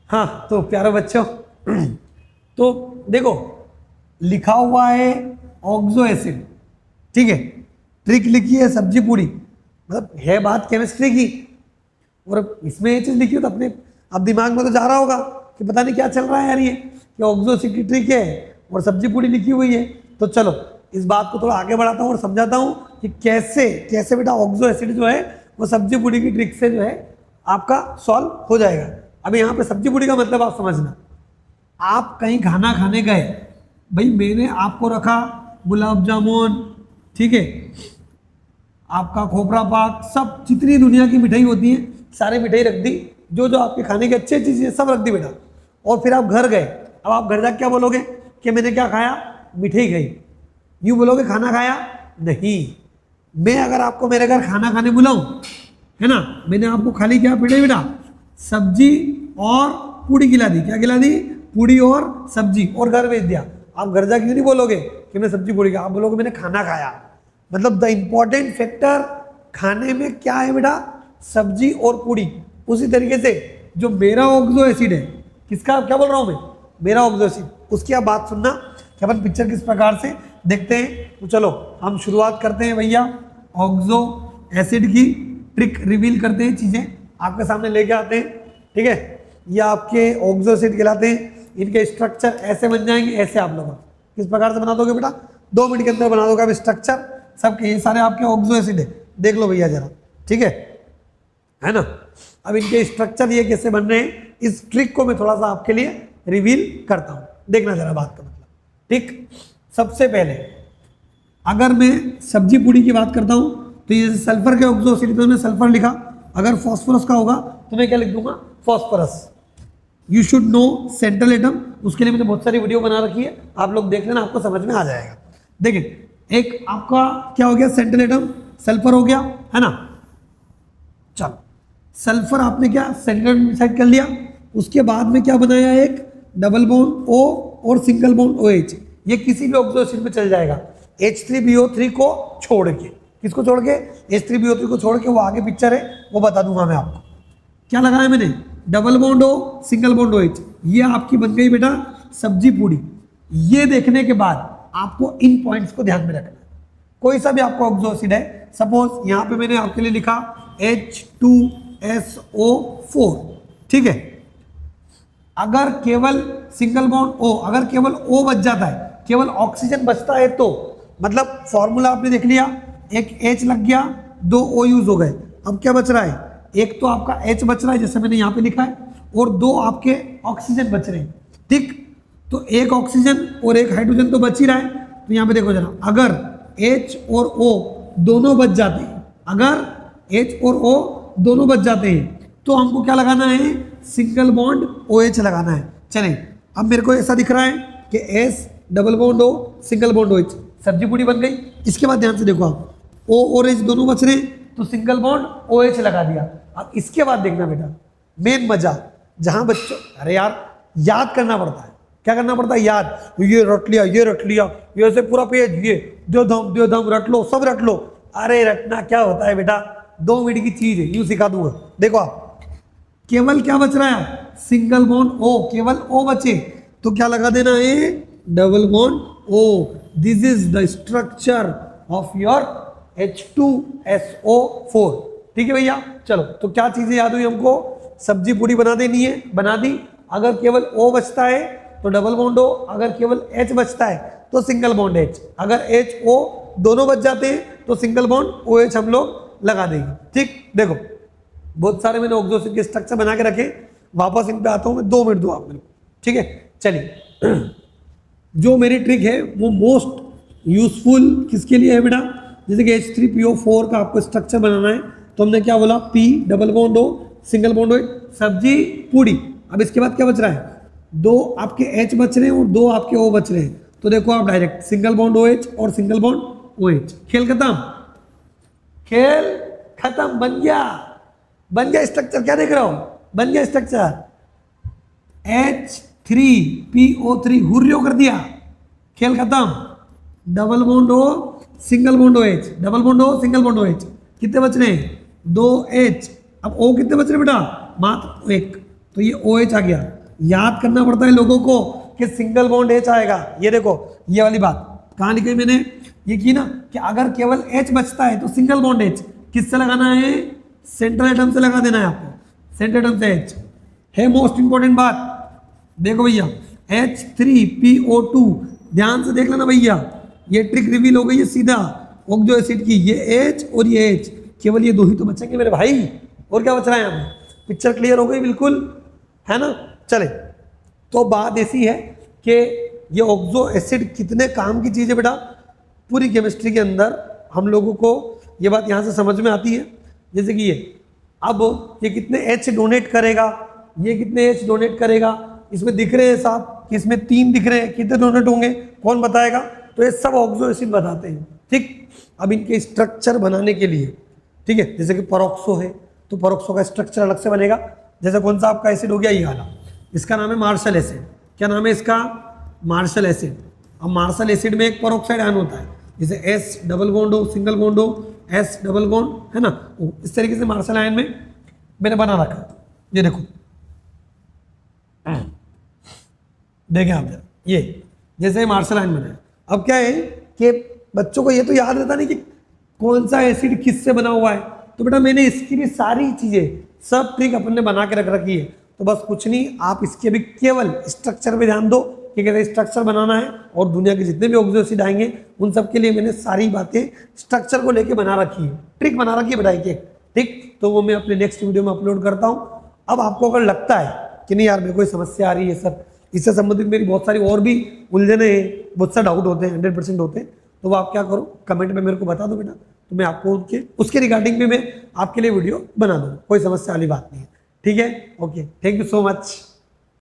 हाँ तो प्यारे बच्चों, तो देखो लिखा हुआ है ऑक्सो एसिड, ठीक है। ट्रिक लिखी है सब्जी पूरी, मतलब है बात केमिस्ट्री की, और इसमें ये चीज लिखी हो तो अपने अब दिमाग में तो जा रहा होगा कि पता नहीं क्या चल रहा है यार, ये कि ऑक्सो एसिड की ट्रिक है और सब्जी पूरी लिखी हुई है। तो चलो इस बात को थोड़ा आगे बढ़ाता हूँ और समझाता हूँ कि कैसे कैसे बेटा ऑक्सो एसिड जो है वो सब्जी पूरी की ट्रिक से जो है आपका सॉल्व हो जाएगा। अभी यहाँ पे सब्जी पूरी का मतलब आप समझना, आप कहीं खाना खाने गए, भाई मैंने आपको रखा गुलाब जामुन, ठीक है, आपका खोपरा पाक, सब जितनी दुनिया की मिठाई होती है सारी मिठाई रख दी, जो जो आपके खाने की अच्छी चीज़ें सब रख दी बेटा। और फिर आप घर गए, अब आप घर जाके क्या बोलोगे कि मैंने क्या खाया, मिठाई खाई, यूँ बोलोगे खाना खाया नहीं। मैं अगर आपको मेरे घर खाना खाने बुलाऊं, है ना, मैंने आपको खाली क्या पीड़े बेटा, सब्जी और पूड़ी खिला दी, क्या खिला दी, पूड़ी और सब्जी, और घर भेज दिया। आप घर जाके नहीं बोलोगे कि मैं सब्जी पूड़ी, आप बोलोगे मैंने खाना खाया। मतलब द इंपॉर्टेंट फैक्टर खाने में क्या है बेटा, सब्जी और पूड़ी। उसी तरीके से जो मेरा ऑक्सो एसिड है, किसका क्या बोल रहा हूं मैं, मेरा ऑक्सो एसिड, उसकी आप बात सुनना कि अपन पिक्चर किस प्रकार से देखते हैं। तो चलो हम शुरुआत करते हैं भैया, ऑक्सो एसिड की ट्रिक रिवील करते हैं, चीजें आपके सामने लेके आते हैं, ठीक है। ये आपके ऑक्सो एसिड कहलाते हैं, इनके स्ट्रक्चर ऐसे बन जाएंगे, ऐसे आप लोग किस प्रकार से बना दोगे बेटा, 2 मिनट के अंदर बना दोगे आप स्ट्रक्चर सबके, ये सारे आपके ऑक्सो एसिड है, देख लो भैया जरा, ठीक है ना। अब इनके स्ट्रक्चर ये कैसे बन रहे हैं, इस ट्रिक को मैं थोड़ा सा आपके लिए रिवील करता हूं, देखना जरा बात का मतलब, ठीक। सबसे पहले अगर मैं सब्जी पूड़ी की बात करता हूं तो ये सल्फर के ऑक्सो एसिड में सल्फर लिखा, अगर फॉस्फोरस का होगा तो मैं क्या लिख दूंगा, phosphorus. You should know central atom, उसके लिए मैंने बहुत सारी वीडियो बना रखी है, आप लोग देख लेना, आपको समझ में आ जाएगा। देखिए एक आपका क्या हो गया, सेंट्रल एटम सल्फर हो गया, है ना। चलो सल्फर आपने क्या सेंट्रल डिसाइड कर लिया, उसके बाद में क्या बनाया, एक डबल बॉन्ड O और सिंगल बॉन्ड OH, ये किसी भी ऑक्सो एसिड में चल जाएगा, H3BO3 को छोड़ के, किसको छोड़ के, H3BO3 को छोड़ के, वो आगे पिक्चर है वो बता दूंगा मैं आपको। क्या लगाया मैंने, double bond O single bond OH, ये आपकी बन गई बेटा सब्जी पूड़ी। ये देखने के बाद आपको इन पॉइंट्स को ध्यान में रखना है, कोई सा भी आपका ऑक्सो एसिड है, सपोज यहाँ पे मैंने आपके लिए लिखा H2SO4, ठीक है। अगर केवल सिंगल बॉन्ड O, अगर केवल O बच जाता है, केवल ऑक्सीजन बचता है, तो मतलब फॉर्मूला आपने देख लिया, एक H लग गया, 2 O यूज हो गए, अब क्या बच रहा है, एक तो आपका H बच रहा है जैसे मैंने यहाँ पे लिखा है, और 2 आपके ऑक्सीजन बच रहे हैं, ठीक। तो एक ऑक्सीजन और एक हाइड्रोजन तो बच ही रहा है, तो यहाँ पे देखो जरा, अगर H और O दोनों बच जाते हैं, अगर H और O दोनों बच जाते हैं तो हमको क्या लगाना है, सिंगल बॉन्ड OH लगाना है। चलें, अब मेरे को ऐसा दिख रहा है कि S double bond O single bond OH, सब्जी पूड़ी बन गई। इसके बाद ध्यान से देखो आप, O और H दोनों बच रहे हैं तो सिंगल बॉन्ड OH लगा दिया। अब इसके बाद देखना बेटा मेन मजा, जहां बच्चों अरे यार याद करना पड़ता है, क्या करना पड़ता है, याद, ये रट लिया, ये रट लिया, ये से पूरा पेज, ये दो दम रट लो, सब रट लो। अरे रटना क्या होता है बेटा, 2 मिनट की चीज है, यूं सिखा दूंगा। देखो आप केवल क्या बच रहा है, सिंगल बॉन्ड O, केवल O बचे तो क्या लगा देना है, double bond O। This is the structure of your H2SO4, ठीक है भैया। चलो तो क्या चीजें याद हुई हमको, सब्जी पूड़ी बना देनी है, बना दी। अगर केवल O बचता है तो डबल बॉन्ड O, अगर केवल H बचता है तो सिंगल बॉन्ड H, अगर H O दोनों बच जाते हैं तो सिंगल बॉन्ड OH हम लोग लगा देंगे, ठीक। देखो बहुत सारे मैंने ऑक्सो एसिड के स्ट्रक्चर बना के रखे, वापस इन पे आता हूं मैं, 2 मिनट दो आप मेरे को, ठीक है। चलिए जो मेरी ट्रिक है वो मोस्ट यूजफुल किसके लिए है बेटा, जैसे कि H3PO4 का आपको स्ट्रक्चर बनाना है तो हमने क्या बोला, P double bond O single bond OH, सब्जी पूड़ी। अब इसके बाद क्या बच रहा है, 2 आपके H बच रहे हैं और 2 आपके O बच रहे हैं, तो देखो आप डायरेक्ट सिंगल बॉन्ड OH और सिंगल बॉन्ड OH, खेल खत्म, खेल खत्म, बन गया स्ट्रक्चर। क्या देख रहा हो, बन गया स्ट्रक्चर, H3PO3 हुर्रियो कर दिया, खेल खत्म। Double bond O single bond OH, double bond O single bond OH, कितने बच रहे हैं, 2H। अब O कितने बच रहे बेटा, मात्र 1, तो ये OH आ गया। याद करना पड़ता है लोगों को कि सिंगल बॉन्ड H आएगा। ये देखो ये वाली बात कहाँ लिखी मैंने, ये की ना कि अगर केवल H बचता है तो सिंगल बॉन्ड H किससे लगाना है, सेंट्रल एटम से लगा देना है आपको, सेंट्रल एटम से H है। मोस्ट इंपॉर्टेंट बात देखो भैया, H3PO2 ध्यान से देख लेना भैया, ये ट्रिक रिवील हो गई है सीधा ऑक्सो एसिड की। ये H और ये H, केवल ये दो ही तो बचेंगे मेरे भाई, और क्या बच रहा है यहाँ पे। पिक्चर क्लियर हो गई बिल्कुल, है ना। चले, तो बात ऐसी है कि ये ऑक्सो एसिड कितने काम की चीज़ है बेटा, पूरी केमिस्ट्री के अंदर हम लोगों को ये बात यहाँ से समझ में आती है। जैसे कि ये अब ये कितने H डोनेट करेगा, ये कितने H डोनेट करेगा, इसमें दिख रहे हैं साहब कि इसमें 3 दिख रहे हैं, कितने डोनेट होंगे कौन बताएगा, तो ये सब ऑक्सो एसिड बताते हैं। ठीक, अब इनके स्ट्रक्चर बनाने के लिए, ठीक है, जैसे कि परऑक्सो है तो परऑक्सो का स्ट्रक्चर अलग से बनेगा। जैसे कौन सा आपका एसिड हो गया, ये वाला, इसका नाम है मार्शल एसिड। क्या नाम है इसका, मार्शल एसिड। अब मार्शल एसिड में एक परऑक्साइड आयन होता है, जैसे S डबल बॉन्ड हो, सिंगल बॉन्ड हो, S डबल बॉन्ड, है ना। इस तरीके से मार्शल आयन में मैंने बना रखा, ये देखो, देखें आप जरा, ये जैसे मार्शल आयन बना है। अब क्या है कि बच्चों को ये तो याद रहता नहीं कि कौन सा एसिड किससे बना हुआ है, तो बेटा मैंने इसकी भी सारी चीज़ें सब ट्रिक अपन ने बना के रख रखी है। तो बस कुछ नहीं, आप इसके भी केवल स्ट्रक्चर पे ध्यान दो कि कैसे स्ट्रक्चर बनाना है, और दुनिया के जितने भी ऑक्सो एसिड आएंगे उन सब के लिए मैंने सारी बातें स्ट्रक्चर को लेके बना रखी है, ट्रिक बना रखी है बेटा एक। ठीक, तो वो मैं अपने नेक्स्ट वीडियो में अपलोड करता हूँ। अब आपको अगर लगता है कि नहीं यार मेरे कोई समस्या आ रही है सर, इससे संबंधित मेरी बहुत सारी और भी उलझने हैं, बहुत सा डाउट होते हैं, 100% होते हैं, तो वो आप क्या करो, कमेंट में मेरे को बता दो बेटा, तो मैं आपको उसके रिगार्डिंग में मैं आपके लिए वीडियो बना दूँ, कोई समस्या वाली बात नहीं है। ठीक है, okay, thank you so much.